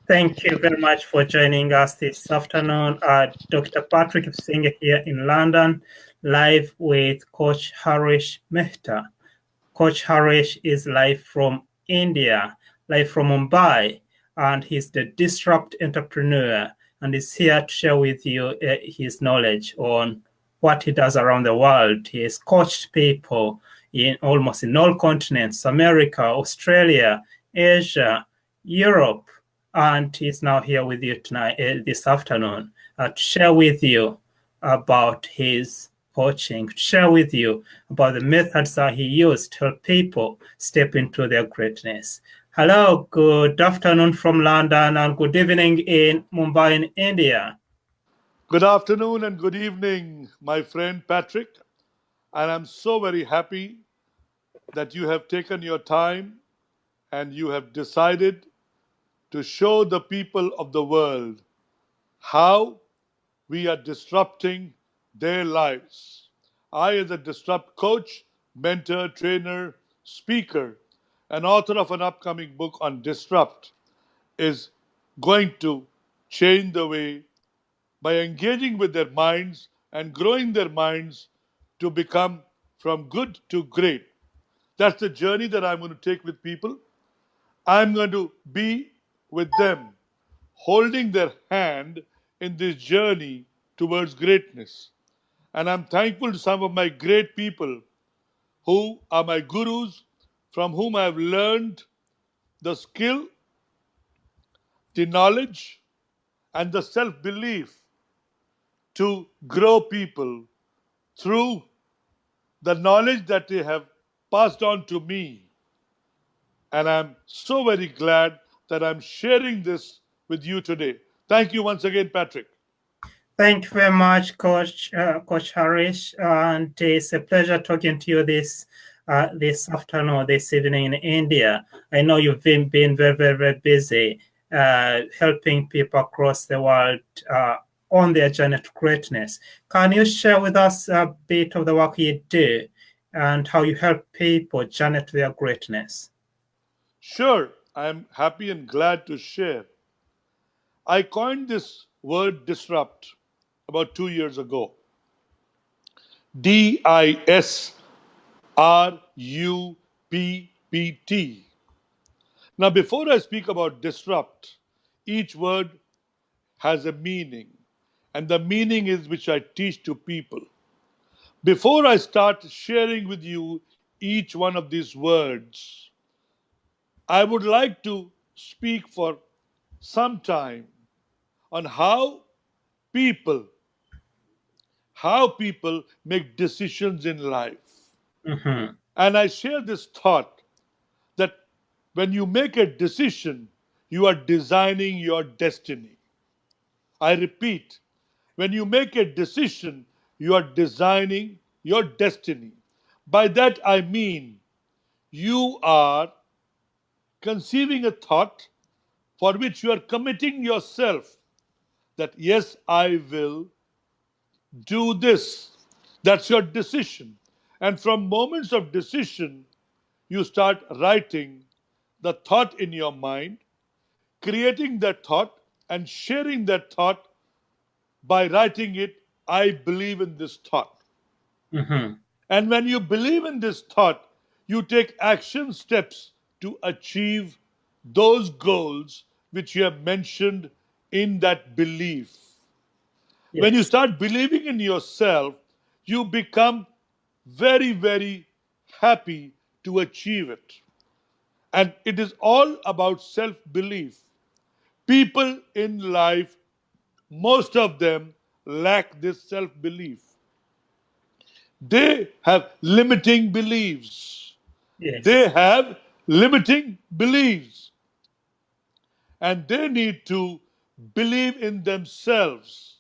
Thank you very much for joining us this afternoon. Dr. Patrick Singh here in London, live with Coach Harish Mehta. Coach Harish is live from India, live from Mumbai, and he's the disrupt entrepreneur, and he's here to share with you his knowledge on what he does around the world. He has coached people in almost in all continents: America, Australia, Asia, Europe, and he's now here with you tonight, this afternoon, to share with you about his coaching, to share with you about the methods that he used to help people step into their greatness. Hello, good afternoon from London, and good evening in Mumbai in India. Good afternoon and good evening, my friend Patrick. And I'm so very happy that you have taken your time and you have decided to show the people of the world how we are disrupting their lives. I, as a disrupt coach, mentor, trainer, speaker, and author of an upcoming book on disrupt, is going to change the way by engaging with their minds and growing their minds to become from good to great. That's the journey that I'm going to take with people. I'm going to be with them, holding their hand in this journey towards greatness. And I'm thankful to some of my great people who are my gurus, from whom I've learned the skill, the knowledge, and the self belief to grow people through the knowledge that they have passed on to me. And I'm so very glad that I'm sharing this with you today. Thank you once again, Patrick. Thank you very much, Coach Harish, and it's a pleasure talking to you this afternoon, this evening in India. I know you've been very, very, very busy helping people across the world on their journey to greatness. Can you share with us a bit of the work you do and how you help people journey to their greatness? Sure, I'm happy and glad to share. I coined this word disrupt about 2 years ago. DISRUPT. Now, before I speak about disrupt, each word has a meaning, and the meaning is which I teach to people. Before I start sharing with you each one of these words, I would like to speak for some time on people how people make decisions in life. Mm-hmm. And I share this thought that when you make a decision, you are designing your destiny. I repeat, when you make a decision, you are designing your destiny. By that I mean you are conceiving a thought for which you are committing yourself that, yes, I will do this. That's your decision. And from moments of decision, you start writing the thought in your mind, creating that thought, and sharing that thought by writing it. I believe in this thought. Mm-hmm. And when you believe in this thought, you take action steps to achieve those goals which you have mentioned in that belief. When you Yes. start believing in yourself, you become very, very happy to achieve it. And it is all about self belief. People in life, most of them lack this self belief. They have limiting beliefs. They Yes. have limiting beliefs. And they need to believe in themselves.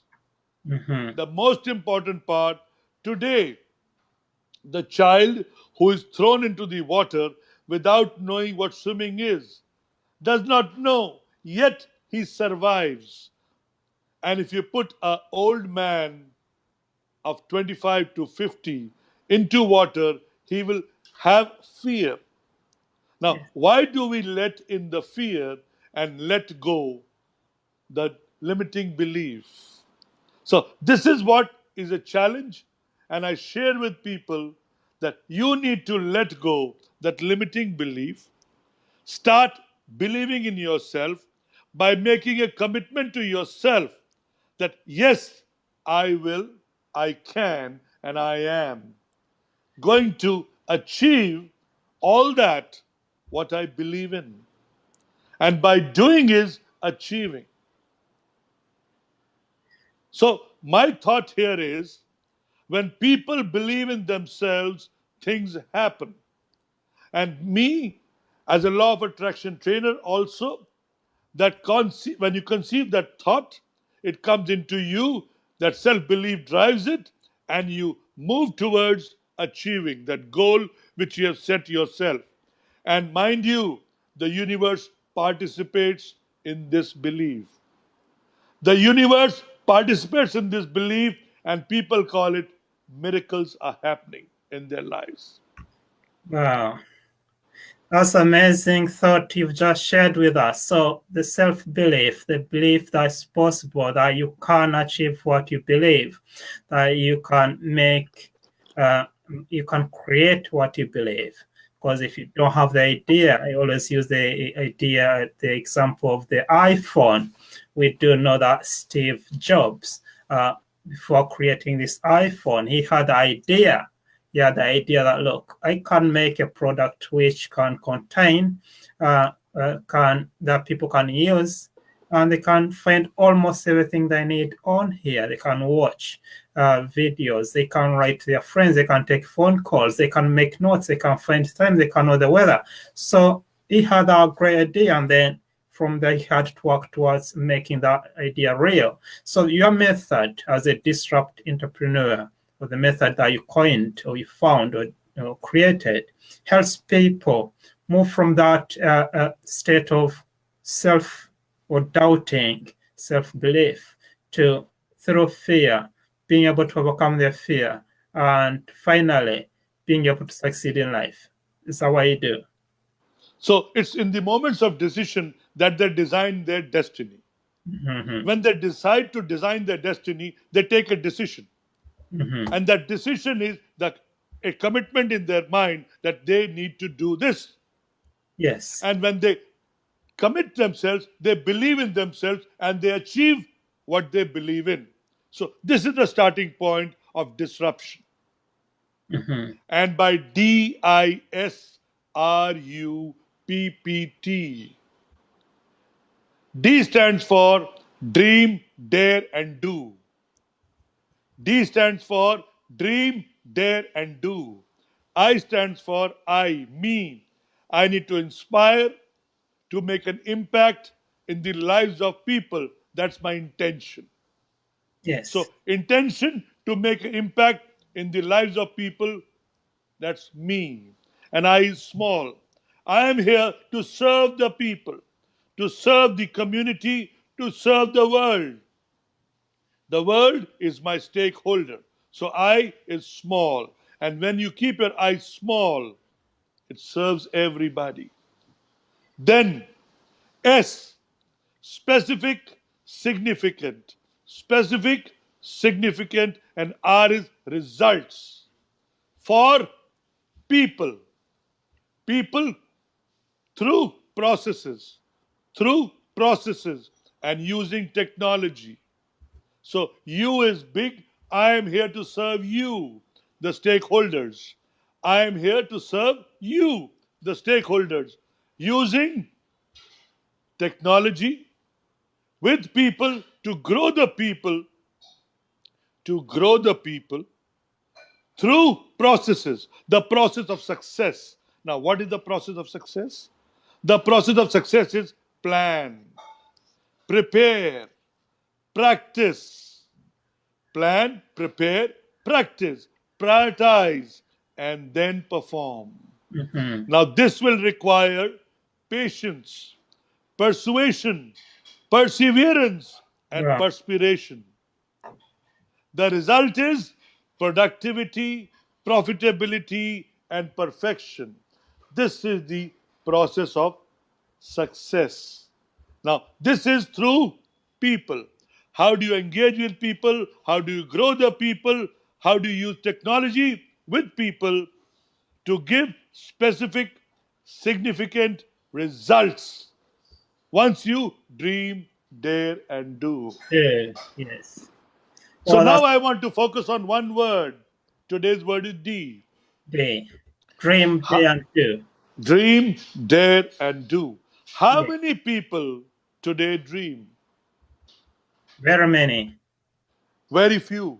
Mm-hmm. The most important part today, the child who is thrown into the water without knowing what swimming is does not know, yet he survives. And if you put an old man of 25 to 50 into water, he will have fear. Now, Yes. why do we let in the fear and let go the limiting belief. So, this is what is a challenge, and I share with people that you need to let go that limiting belief. Start believing in yourself by making a commitment to yourself that yes, I will, I can, and I am going to achieve all that what I believe in. And by doing is achieving. So, my thought here is when people believe in themselves, things happen. And me, as a law of attraction trainer, also, when you conceive that thought, it comes into you, that self belief drives it, and you move towards achieving that goal which you have set yourself. And mind you, the universe participates in this belief. The universe participates in this belief, and people call it miracles are happening in their lives. Wow. That's amazing thought you've just shared with us. So the self-belief, the belief that it's possible, that you can achieve what you believe, that you can make, you can create what you believe. Because if you don't have the idea, I always use the idea, the example of the iPhone. We do know that Steve Jobs, before creating this iPhone, he had the idea, the idea that look, I can make a product which can contain can that people can use, and they can find almost everything they need on here. They can watch videos, they can write to their friends, they can take phone calls, they can make notes, they can find time, they can know the weather. So he had a great idea, and then from there he had to work towards making that idea real. So your method as a disrupt entrepreneur, or the method that you coined or you found or created, helps people move from that state of self or doubting self-belief to, through fear, being able to overcome their fear, and finally being able to succeed in life. Is that what you do? So it's in the moments of decision that they design their destiny. Mm-hmm. When they decide to design their destiny, they take a decision. Mm-hmm. And that decision is a commitment in their mind that they need to do this. Yes. And when they commit themselves, they believe in themselves, and they achieve what they believe in. So this is the starting point of disruption. Mm-hmm. And by DISRUPPT, D stands for dream, dare, and do. D stands for dream, dare, and do. I stands for I, me. I need to inspire, to make an impact in the lives of people. That's my intention. Yes. So, intention to make an impact in the lives of people, that's me. And I is small. I am here to serve the people, to serve the community, to serve the world. The world is my stakeholder. So I is small. And when you keep your I small, it serves everybody. Then S, specific, significant. Specific, significant, and R is results. For people. People through processes. Through processes and using technology. So you is big. I am here to serve you, the stakeholders. I am here to serve you, the stakeholders, using technology with people to grow the people, to grow the people through processes, the process of success. Now, what is the process of success? The process of success is plan, prepare, practice. Plan, prepare, practice, prioritize, and then perform. Mm-hmm. Now, this will require patience, persuasion, perseverance, and Yeah. perspiration. The result is productivity, profitability, and perfection. This is the process of success. Now, this is through people. How do you engage with people? How do you grow the people? How do you use technology with people to give specific, significant results once you dream, dare, and do? Yeah. Yes. So Well, now that's I want to focus on one word. Today's word is D. day. Dream, day, Ha- and do. Dream, dare, and do. How Yeah. many people today dream? Very many. Very few.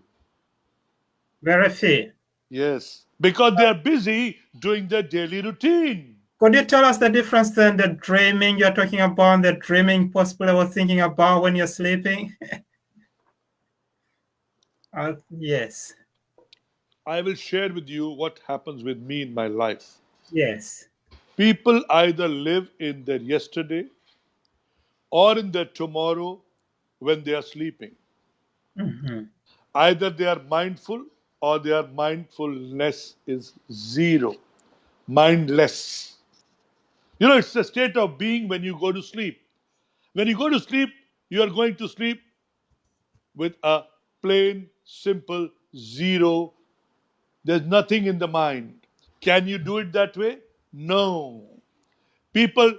Very few. Yes, because they are busy doing their daily routine. Could you tell us the difference then the dreaming you're talking about, and the dreaming possibly was thinking about when you're sleeping? Yes. I will share with you what happens with me in my life. Yes. People either live in their yesterday or in their tomorrow when they are sleeping. Hmm. Either they are mindful or their mindfulness is zero. Mindless. You know, it's a state of being when you go to sleep. When you go to sleep, you are going to sleep with a plain, simple zero. There's nothing in the mind. Can you do it that way? No. People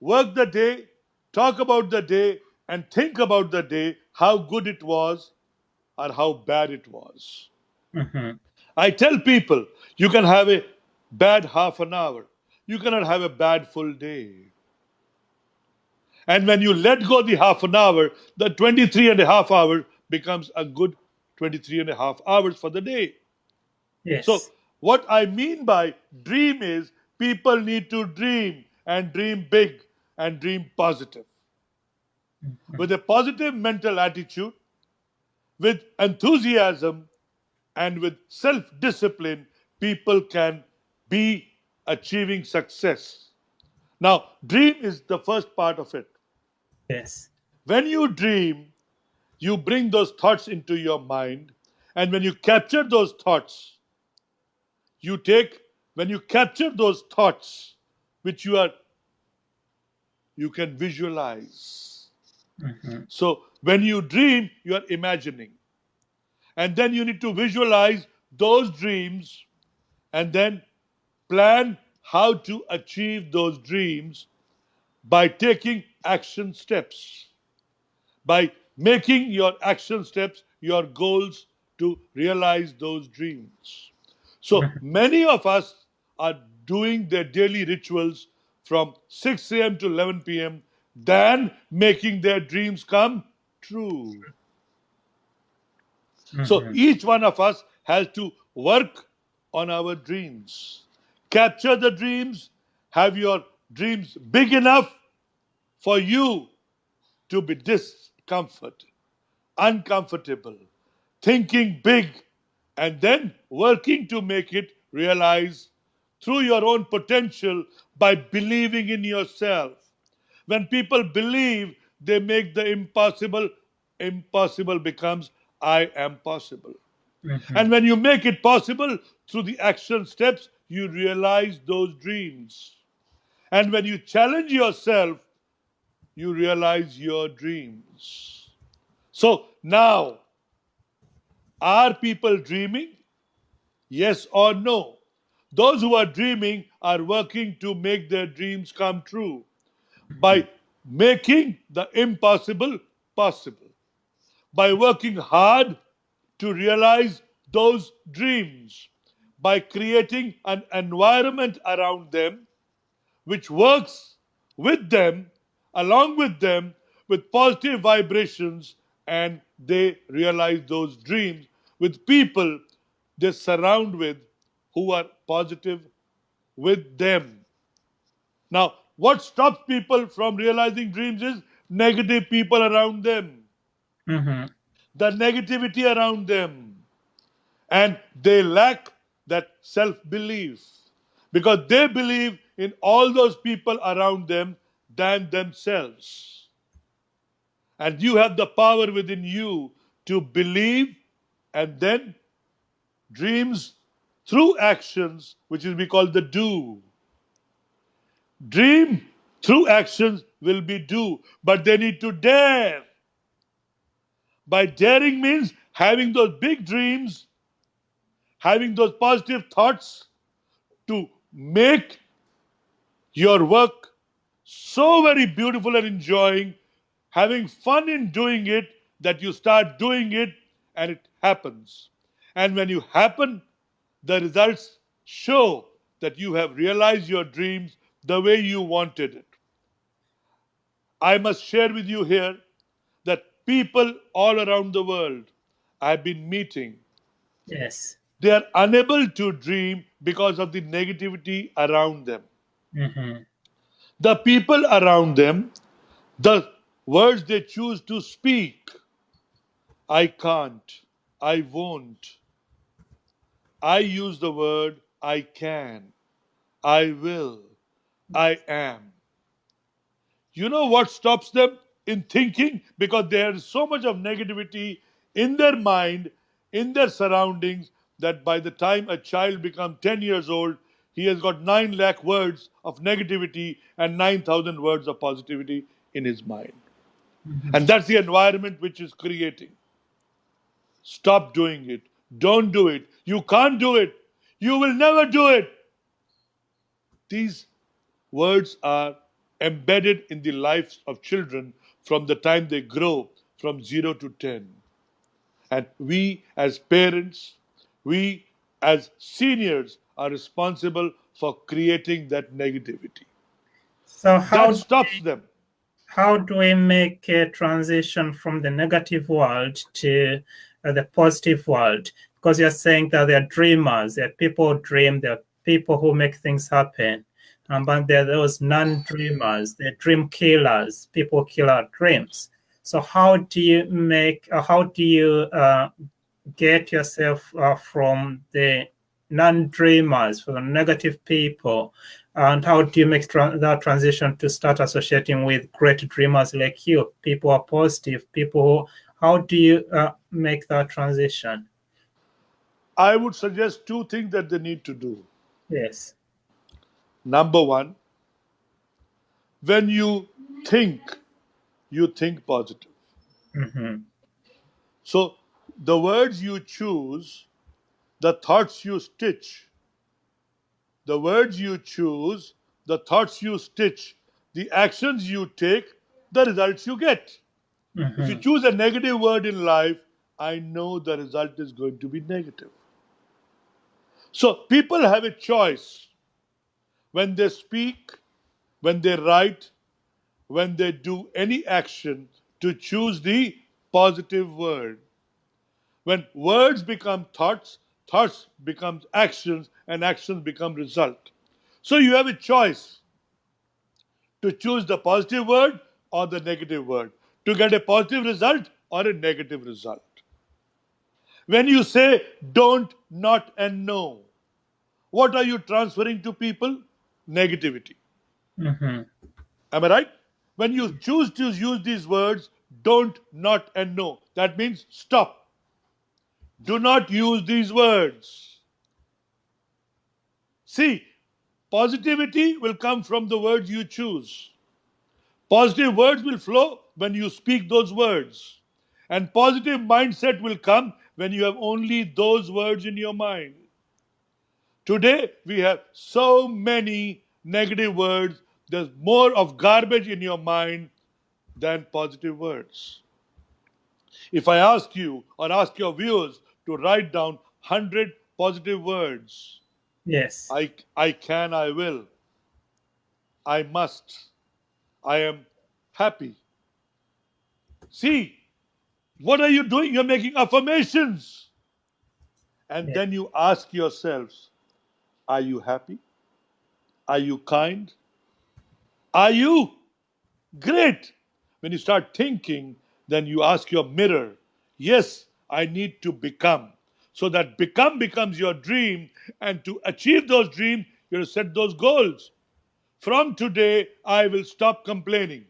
work the day, talk about the day, and think about the day, how good it was or how bad it was. Hmm. I tell people you can have a bad half an hour, you cannot have a bad full day. And when you let go the half an hour, the 23 and a half hour becomes a good 23 and a half hours for the day. So, Yes. what I mean by dream is people need to dream and dream big and dream positive. With a positive mental attitude, with enthusiasm, and with self discipline, people can be achieving success. Now, dream is the first part of it. Yes. When you dream, you bring those thoughts into your mind, and when you capture those thoughts, you take, when you capture those thoughts, which you can visualize. Hmm. So, when you dream, you are imagining. And then you need to visualize those dreams and then plan how to achieve those dreams by taking action steps, by making your action steps your goals to realize those dreams. So many of us are doing their daily rituals from 6 a.m. to 11 p.m. than making their dreams come true. So Hmm. each one of us has to work on our dreams. Capture the dreams, have your dreams big enough for you to be discomfort, uncomfortable, thinking big, and then working to make it realize through your own potential by believing in yourself. When people believe, they make the impossible impossible becomes I am possible. Hmm. And when you make it possible through the action steps, you realize those dreams. And when you challenge yourself, you realize your dreams. So now, are people dreaming? Yes or no? Those who are dreaming are working to make their dreams come true by making the impossible possible, by working hard to realize those dreams, by creating an environment around them which works with them, along with them, with positive vibrations, and they realize those dreams with people they surround with who are positive with them. Now, what stops people from realizing dreams is negative people around them, Hmm. the negativity around them, and they lack that self belief because they believe in all those people around them than themselves. And you have the power within you to believe and then dreams through actions, which is we call the do. Dream through actions will be do, but they need to dare. By daring means having those big dreams, having those positive thoughts to make your work so very beautiful and enjoying, having fun in doing it, that you start doing it and it happens. And when you happen, the results show that you have realized your dreams the way you wanted it. I must share with you here that people all around the world I've been meeting, Yes. they are unable to dream because of the negativity around them. Mm-hmm. The people around them, the words they choose to speak: I can't, I won't. I use the word I can, I will, I am. You know what stops them in thinking? Because there is so much of negativity in their mind, in their surroundings, that by the time a child becomes 10 years old, he has got 9 lakh words of negativity and 9,000 words of positivity in his mind. Mm-hmm. And that's the environment which is creating. Stop doing it. Don't do it. You can't do it. You will never do it. These words are embedded in the lives of children from the time they grow from 0 to 10. And we as parents, we as seniors are responsible for creating that negativity. So That stops them. how do we make a transition from the negative world to the positive world? Because you're saying that there are dreamers, there are people who dream, there are people who make things happen. But there are those non-dreamers, the dream killers, people kill our dreams. So how do you get yourself from the non-dreamers, from the negative people, and how do you make that transition to start associating with great dreamers like you, people who are positive, people who, how do you make that transition? I would suggest two things that they need to do. Yes. Number one, when think, you think positive. Mm-hmm. So the words you choose, the thoughts you stitch, the words you choose, the thoughts you stitch, the actions you take, the results you get. If you Mm-hmm. choose a negative word in life, I know the result is going to be negative. So people have a choice when they speak, when they write, when they do any action to choose the positive word. When words become thoughts, thoughts become actions, and actions become result. So you have a choice to choose the positive word or the negative word, to get a positive result or a negative result. When you say don't, not, and no, what are you transferring to people? Negativity. Mm-hmm. Am I right? When you choose to use these words, don't, not, and no, that means stop. Do not use these words. See, positivity will come from the words you choose. Positive words will flow when you speak those words. And positive mindset will come when you have only those words in your mind. Today, we have so many negative words. There's more of garbage in your mind than positive words. If I ask you or ask your viewers to write down 100 positive words, Yes. I can, I will, I must, I am happy. See, what are you doing? You're making affirmations. And Yes. then you ask yourselves, are you happy? Are you kind? Are you great? When you start thinking, then you ask your mirror, yes, I need to become. So that become becomes your dream. And to achieve those dreams, you have to set those goals. From today, I will stop complaining.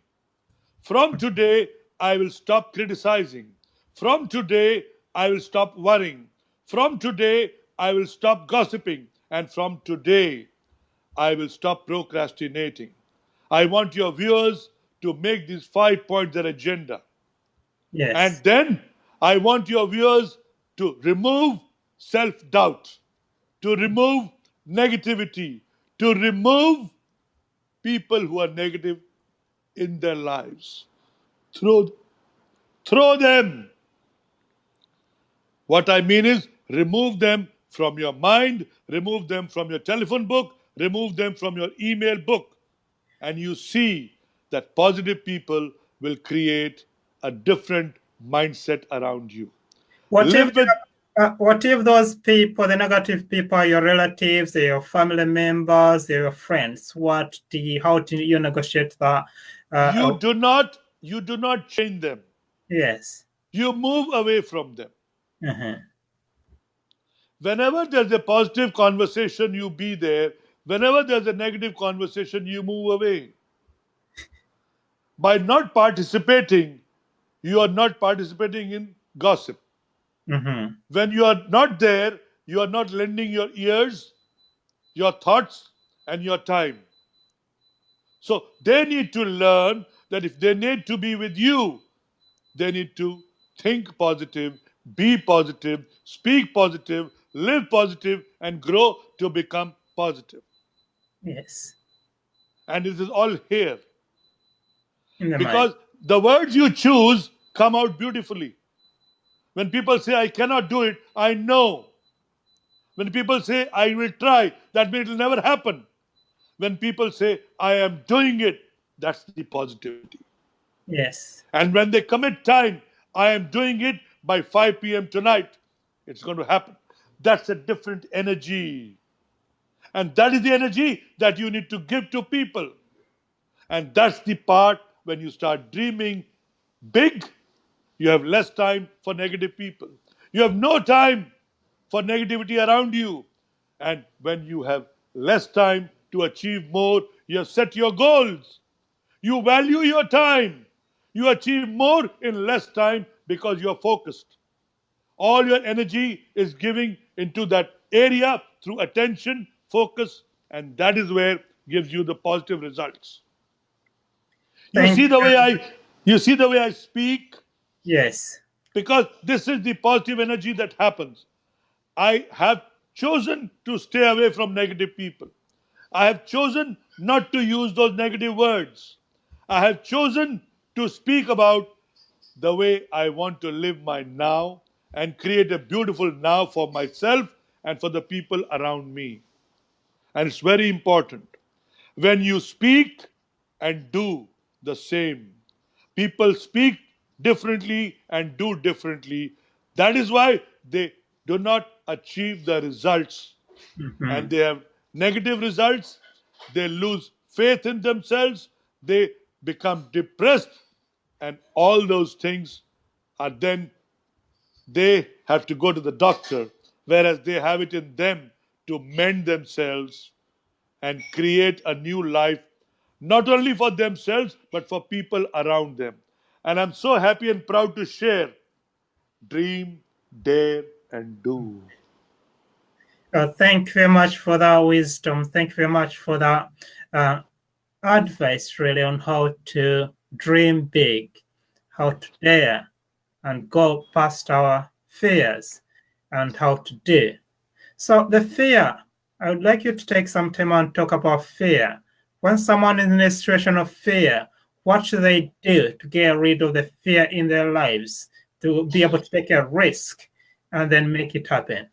From today, I will stop criticizing. From today, I will stop worrying. From today, I will stop gossiping. And from today, I will stop procrastinating. I want your viewers to make these 5 points their agenda. Yes. And then I want your viewers to remove self doubt, to remove negativity, to remove people who are negative in their lives. Throw, throw them. What I mean is, remove them from your mind, remove them from your telephone book, remove them from your email book, and you see that positive people will create a different mindset around you. What if Live with. what if those people, the negative people, are your relatives, they're your family members, they're your friends? How do you negotiate that? You do not change them. Yes. You move away from them. Uh-huh. Whenever there's a positive conversation, you be there. Whenever there's a negative conversation, you move away. By not participating, you are not participating in gossip. Mm-hmm. When you are not there, you are not lending your ears, your thoughts, and your time. So they need to learn that if they need to be with you, they need to think positive, be positive, speak positive, live positive, and grow to become positive. Yes. And this is all here. In the mind. Because the words you choose come out beautifully. When people say, I cannot do it, I know. When people say, I will try, that means it will never happen. When people say, I am doing it, that's the positivity. Yes. And when they commit time, I am doing it by 5 p.m. tonight, it's going to happen. That's a different energy. And that is the energy that you need to give to people. And that's the part when you start dreaming big, you have less time for negative people. You have no time for negativity around you. And when you have less time to achieve more, you have set your goals. You value your time. You achieve more in less time because you are focused. All your energy is giving into that area through attention, focus, and that is where gives you the positive results. You Thank see the way you. I speak, Yes. because this is the positive energy that happens. I have chosen to stay away from negative people. I have chosen not to use those negative words. I have chosen to speak about the way I want to live my now and create a beautiful now for myself and for the people around me. And it's very important. When you speak and do the same, people speak differently and do differently. That is why they do not achieve the results, and Mm-hmm. they have negative results. They lose faith in themselves. They become depressed, and all those things are then they have to go to the doctor, whereas they have it in them to mend themselves and create a new life, not only for themselves, but for people around them. And I'm so happy and proud to share dream, dare, and do. Thank you very much for that wisdom. Thank you very much for that uh, advice, really, on how to dream big, how to dare, and go past our fears, and how to do. So, the fear, I would like you to take some time and talk about fear. When someone is in a situation of fear, what should they do to get rid of the fear in their lives, to be able to take a risk and then make it happen?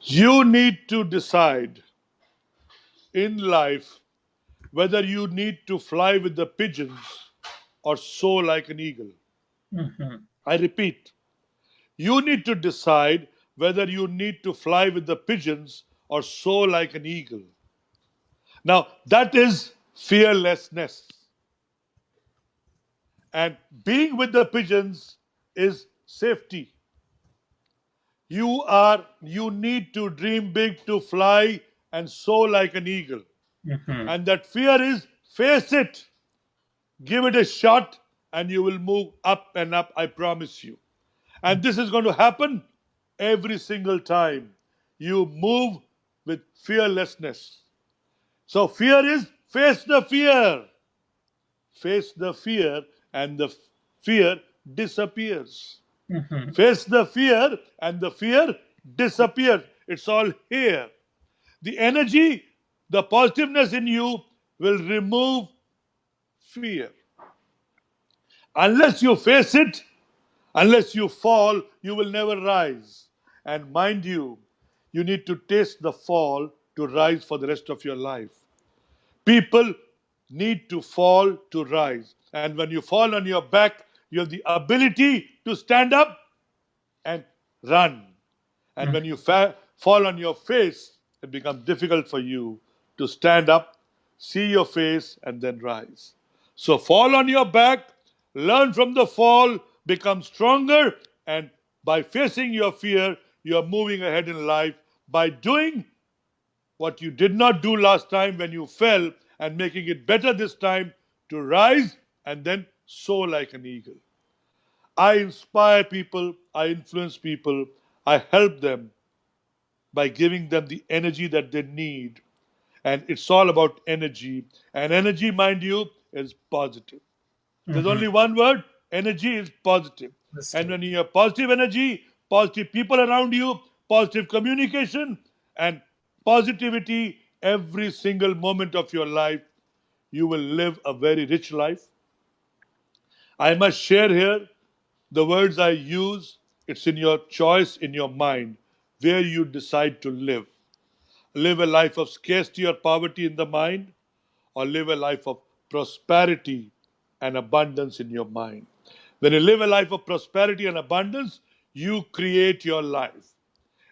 You need to decide in life whether you need to fly with the pigeons or soar like an eagle. Mhm. I repeat, you need to decide whether you need to fly with the pigeons or soar like an eagle. Now, that is fearlessness. And being with the pigeons is safety. You need to dream big to fly and soar like an eagle. Mhm. And that fear is face it, give it a shot, and you will move up and up, I promise you. And this is going to happen every single time you move with fearlessness. So fear is face the fear. Face the fear, and the fear disappears. Mhm. Face the fear, and the fear disappears. It's all here. The energy, the positiveness in you will remove fear. Unless you face it, unless you fall, you will never rise. And mind you, you need to taste the fall to rise for the rest of your life. People need to fall to rise. And when you fall on your back, you have the ability to stand up and run. And when you fall on your face, it becomes difficult for you to stand up, see your face, and then rise. So fall on your back, learn from the fall, become stronger, and by facing your fear, you are moving ahead in life by doing what you did not do last time when you fell and making it better this time to rise and then soar like an eagle. I inspire people, I influence people, I help them by giving them the energy that they need. And it's all about energy. And energy, mind you, is positive. There's Mhm. only one word: energy is positive. And Understood. when you have positive energy, positive people around you, positive communication, and positivity every single moment of your life, you will live a very rich life. I must share here the words I use. It's in your choice, in your mind, where you decide to live. Live a life of scarcity or poverty in the mind, or live a life of prosperity and abundance in your mind. When you live a life of prosperity and abundance, you create your life.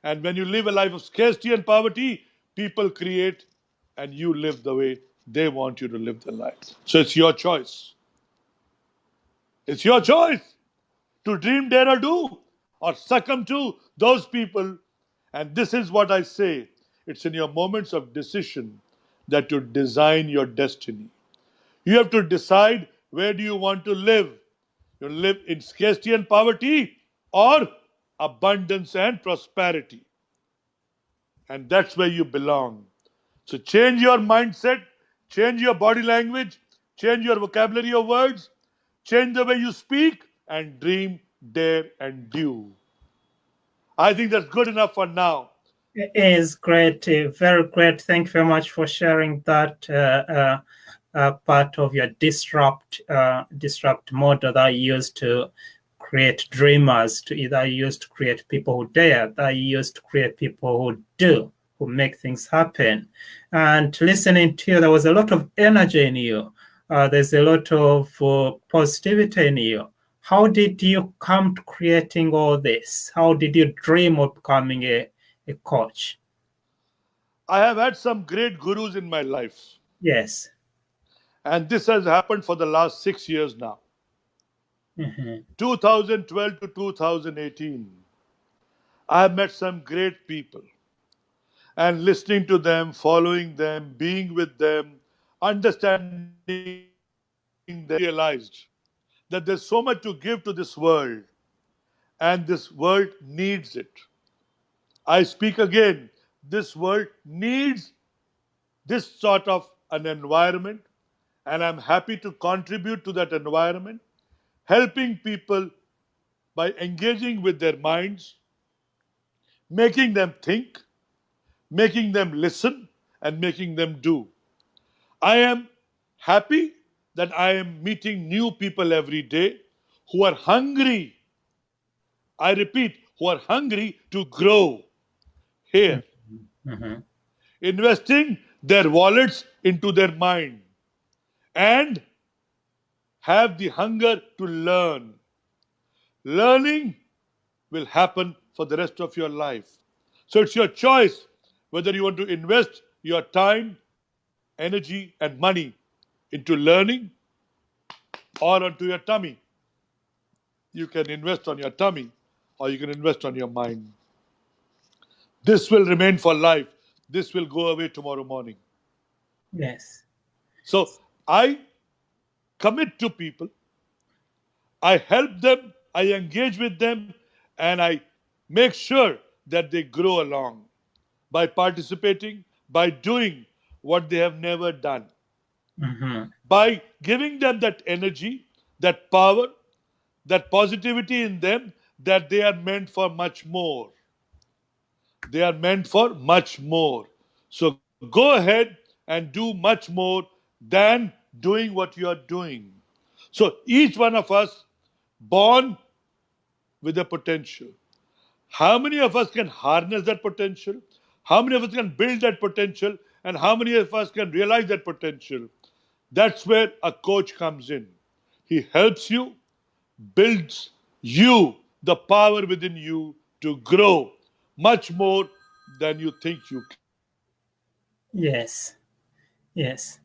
And when you live a life of scarcity and poverty, people create and you live the way they want you to live their life. So it's your choice. It's your choice to dream, dare, or do, or succumb to those people. And this is what I say: it's in your moments of decision that you design your destiny. You have to decide, where do you want to live? You live in scarcity and poverty, or abundance and prosperity. And that's where you belong. So change your mindset, change your body language, change your vocabulary of words, change the way you speak, and dream, dare, and do. I think that's good enough for now. It is great, very great. Thank you very much for sharing that part of your disrupt model that you use to create dreamers, to either use to create people who dare, that you use to create people who do, who make things happen. And listening to you, there was a lot of energy in you. There's a lot of positivity in you. How did you come to creating all this? How did you dream of becoming a coach? I have had some great gurus in my life, Yes. and this has happened for the last 6 years now. Hmm. 2012 to 2018, I have met some great people, and listening to them, following them, being with them, understanding them, realized that there's so much to give to this world, and this world needs it. I speak again, this world needs this sort of an environment, and I'm happy to contribute to that environment, helping people by engaging with their minds, making them think, making them listen, and making them do. I am happy that I am meeting new people every day who are hungry. I repeat, who are hungry to grow here, Hmm. investing their wallets into their mind and have the hunger to learn. Learning will happen for the rest of your life. So it's your choice whether you want to invest your time, energy, and money into learning or onto your tummy. You can invest on your tummy or you can invest on your mind. This will remain for life. This will go away tomorrow morning. Yes. So I commit to people, I help them, I engage with them, and I make sure that they grow along by participating, by doing what they have never done, Hmm. by giving them that energy, that power, that positivity in them that they are meant for much more. They are meant for much more. So go ahead and do much more than doing what you are doing. So each one of us born with a potential. How many of us can harness that potential? How many of us can build that potential? And how many of us can realize that potential? That's where a coach comes in. He helps you, builds you, the power within you to grow much more than you think you can. Yes. Yes.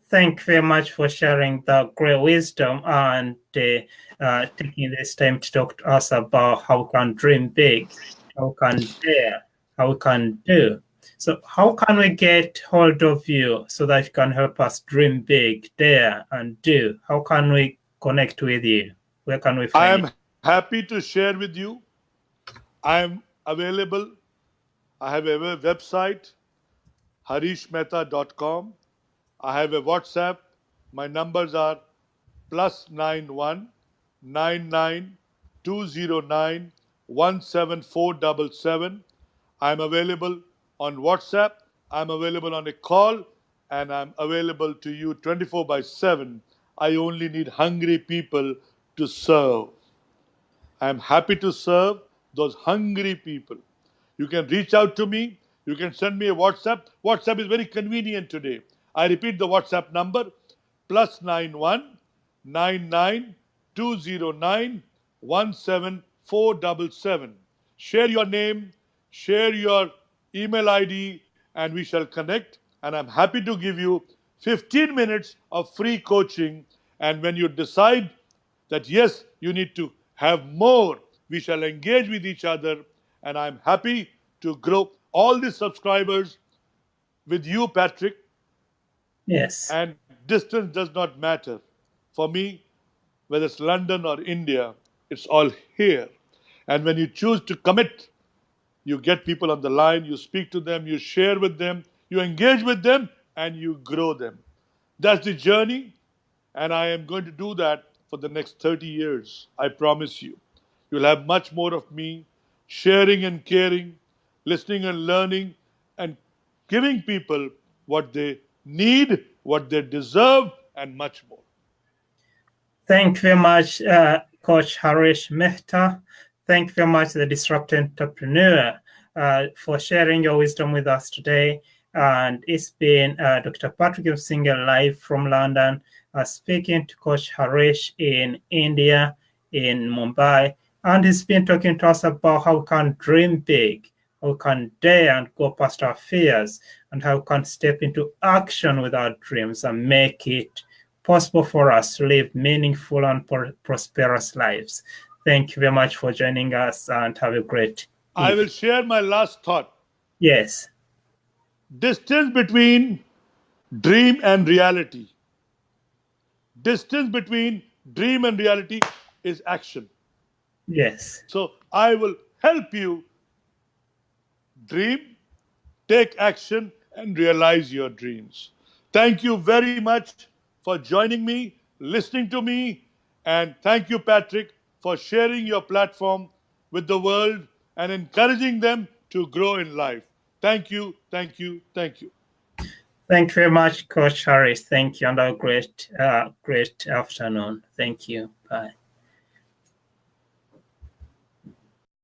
Thank you very much for sharing the great wisdom and taking this time to talk to us about how we can dream big, how we can dare, how we can do. So, how can we get hold of you so that you can help us dream big, dare, and do? How can we connect with you? Where can we I find you? am happy to share with you. I am available. I have a website, harishmehta.com. I have a WhatsApp. My numbers are +91 99 209 17477. I'm available on WhatsApp. I'm available on a call, and I'm available to you 24 by 7. I only need hungry people to serve. I'm happy to serve those hungry people. You can reach out to me. You can send me a WhatsApp. WhatsApp is very convenient today. I repeat the WhatsApp number +91 99 209 17477. Share your name, share your email ID, and we shall connect. And I'm happy to give you 15 minutes of free coaching. And when you decide that yes, you need to have more, we shall engage with each other. And I'm happy to grow all these subscribers with you, Patrick. Yes. And distance does not matter. For me, whether it's London or India, it's all here. And when you choose to commit, you get people on the line, you speak to them, you share with them, you engage with them, and you grow them. That's the journey, and I am going to do that for the next 30 years. I promise you. You'll have much more of me sharing and caring, listening and learning, and giving people what they need, what they deserve, and much more. Thank you very much, Coach Harish Mehta. Thank you very much, the Disruptive Entrepreneur, for sharing your wisdom with us today. And it's been Dr. Patrick Singer live from London, speaking to Coach Harish in India, in Mumbai. And he's been talking to us about how we can dream big, how we can dare and go past our fears, and how we can step into action with our dreams and make it possible for us to live meaningful and prosperous lives. Thank you very much for joining us and have a great I evening. will share my last thought. Yes. Distance between dream and reality. Distance between dream and reality is action. Yes. So I will help you dream, take action, and realize your dreams. Thank you very much for joining me, listening to me, and thank you, Patrick, for sharing your platform with the world and encouraging them to grow in life. Thank you, thank you, thank you. Thank you very much, Coach Harris. Thank you, and a great afternoon. Thank you. Bye.